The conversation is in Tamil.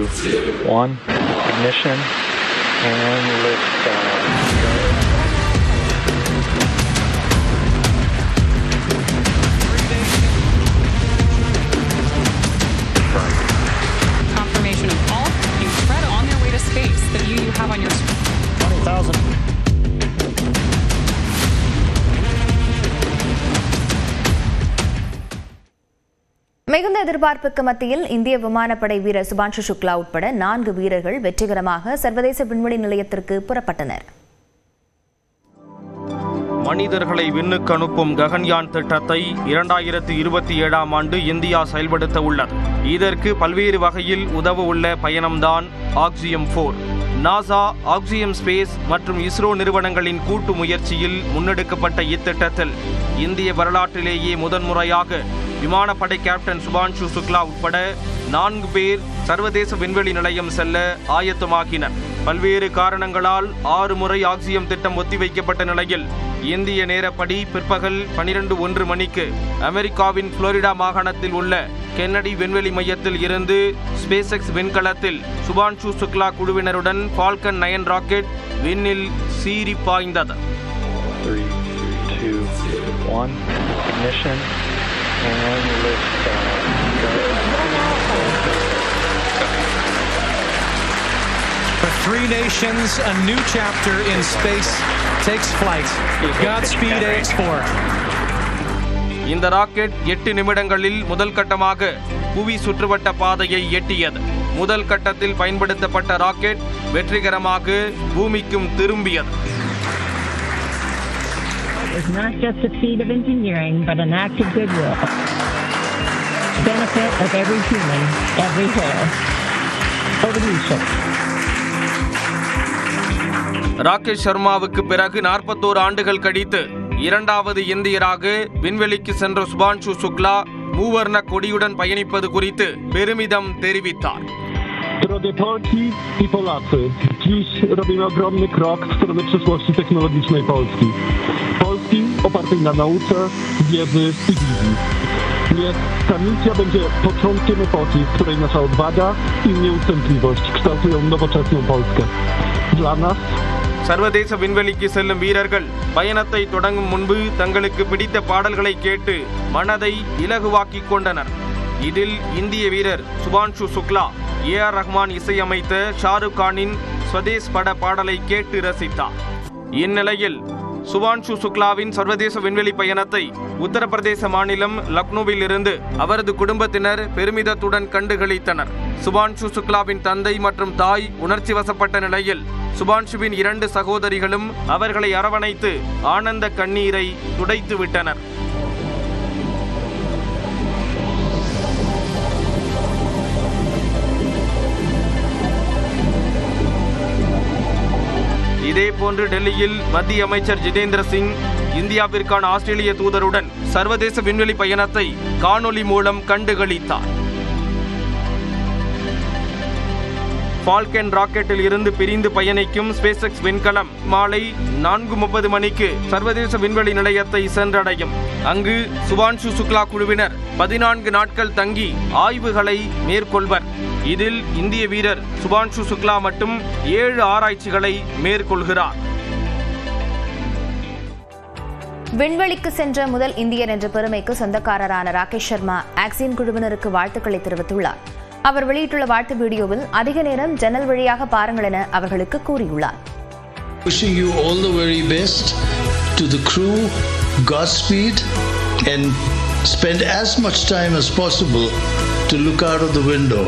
1, ignition, and lift off. Confirmation of all Incredible on their way to space. The view you have on your screen. 20,000. மிகுந்த எதிர்பார்ப்புக்கு மத்தியில் இந்திய விமானப்படை வீரர் சுபான்ஷு சுக்லா உட்பட 4 வீரர்கள் வெற்றிகரமாக சர்வதேச விண்வெளி நிலையத்திற்கு புறப்பட்டனர். மனிதர்களை விண்ணுக்கு அனுப்பும் ககன்யான் திட்டத்தை 2027ஆம் ஆண்டு இந்தியா செயல்படுத்த உள்ளது. இதற்கு பல்வேறு வகையில் உதவ உள்ள பயணம்தான் ஆக்சியம் 4. நாசா, ஆக்சியம் ஸ்பேஸ் மற்றும் இஸ்ரோ நிறுவனங்களின் கூட்டு முயற்சியில் முன்னெடுக்கப்பட்ட இத்திட்டத்தில் இந்திய வரலாற்றிலேயே முதன்முறையாக விமானப்படை கேப்டன் சுபான்ஷு சுக்லா உட்பட 4 பேர் சர்வதேச விண்வெளி நிலையம் செல்ல ஆயத்தமாகினர். பல்வேறு காரணங்களால் 6 முறை ஆக்சியம் திட்டம் ஒத்திவைக்கப்பட்ட நிலையில் இந்திய நேரப்படி பிற்பகல் 12:01 மணிக்கு அமெரிக்காவின் புளோரிடா மாகாணத்தில் உள்ள கென்னடி விண்வெளி மையத்தில் இருந்து ஸ்பேஸ் எக்ஸ் விண்கலத்தில் சுபான்ஷு சுக்லா குழுவினருடன் ஃபால்கன் 9 ராக்கெட் விண்ணில் சீறி பாய்ந்தது. 3, 2, 1, ignition, and lift off. For 3 nations, a new chapter in space takes flight. Godspeed AX4. இந்த ராக்கெட் 8 நிமிடங்களில் முதல் கட்டமாக புவி சுற்றுவட்ட பாதையை எட்டியது. முதல் கட்டத்தில் பயன்படுத்தப்பட்ட ராக்கெட் வெற்றிகரமாக பூமிக்கும் திரும்பியது. It's not just a feat of engineering, but an act of goodwill. Benefit of every human, everywhere. Over to you, sir. Rakesh சர்மாவுக்கு பிறகு 41 ஆண்டுகள் கழித்து 2வது இந்தியராக விண்வெளிக்கு சென்ற சுபான்ஷு சுக்லா மூவர்ண கொடியுடன் பயணிப்பது குறித்து பெருமிதம் தெரிவித்தார். Drogie Polki i Polacy, dziś robimy ogromny krok w stronę przyszłości technologicznej Polski. Polski opartej na nauce, wiedzy i wizji. Niech ta misja będzie początkiem epoki, w której nasza odwaga i nieustępliwość kształtują nowoczesną Polskę. Dla nas சர்வதேச விண்வெளிக்கு செல்லும் வீரர்கள் பயணத்தை தொடங்கும் முன்பு தங்களுக்கு பிடித்த பாடல்களை கேட்டு மனதை இலகுவாக்கிக் கொண்டனர். இதில் இந்திய வீரர் சுபான்ஷு சுக்லா AR ரஹ்மான் இசையமைத்த ஷாருக் கானின் ஸ்வதேஷ் பட பாடலை கேட்டு ரசித்தார். இந்நிலையில் சுபான்ஷு சுக்லாவின் சர்வதேச விண்வெளி பயணத்தை உத்தரப்பிரதேச மாநிலம் லக்னோவில் இருந்து அவரது குடும்பத்தினர் பெருமிதத்துடன் கண்டுகளித்தனர். சுபான்ஷு சுக்லாவின் தந்தை மற்றும் தாய் உணர்ச்சி வசப்பட்ட நிலையில் சுபான்ஷுவின் 2 சகோதரிகளும் அவர்களை அரவணைத்து ஆனந்த கண்ணீரை துடைத்து விட்டனர். இதேபோன்று டெல்லியில் மத்திய அமைச்சர் ஜிதேந்திர சிங் இந்தியாவிற்கான ஆஸ்திரேலிய தூதருடன் சர்வதேச விண்வெளி பயணத்தை காணொலி மூலம் கண்டுகளித்தார். ஃபால்கன் ராக்கெட்டில் இருந்து பிரிந்து பயணிக்கும் ஸ்பேஸ் எக்ஸ் விண்கலம் மாலை 4:30 மணிக்கு சர்வதேச விண்வெளி நிலையத்தை சென்றடையும். அங்கு சுபான்ஷு சுக்லா குழுவினர் 14 நாட்கள் தங்கி ஆய்வுகளை மேற்கொள்வர். இதில் இந்திய வீரர் சுபான்ஷு சுக்லா மட்டும் 7 ஆராய்ச்சிகளை மேற்கொள்கிறார். விண்வெளிக்கு சென்ற முதல் இந்தியர் என்ற பெருமைக்கு சொந்தக்காரரான ராகேஷ் சர்மா ஆக்சியம் குழுவினருக்கு வாழ்த்துக்களை தெரிவித்துள்ளார். அவர் வெளியிட்டுள்ள வாழ்த்து வீடியோவில் அதிக நேரம் ஜன்னல் வழியாக பாருங்கள் என அவர்களுக்கு கூறியுள்ளார். Wishing you all the very best to the crew, Godspeed, and spend as much time as possible to look out of the window.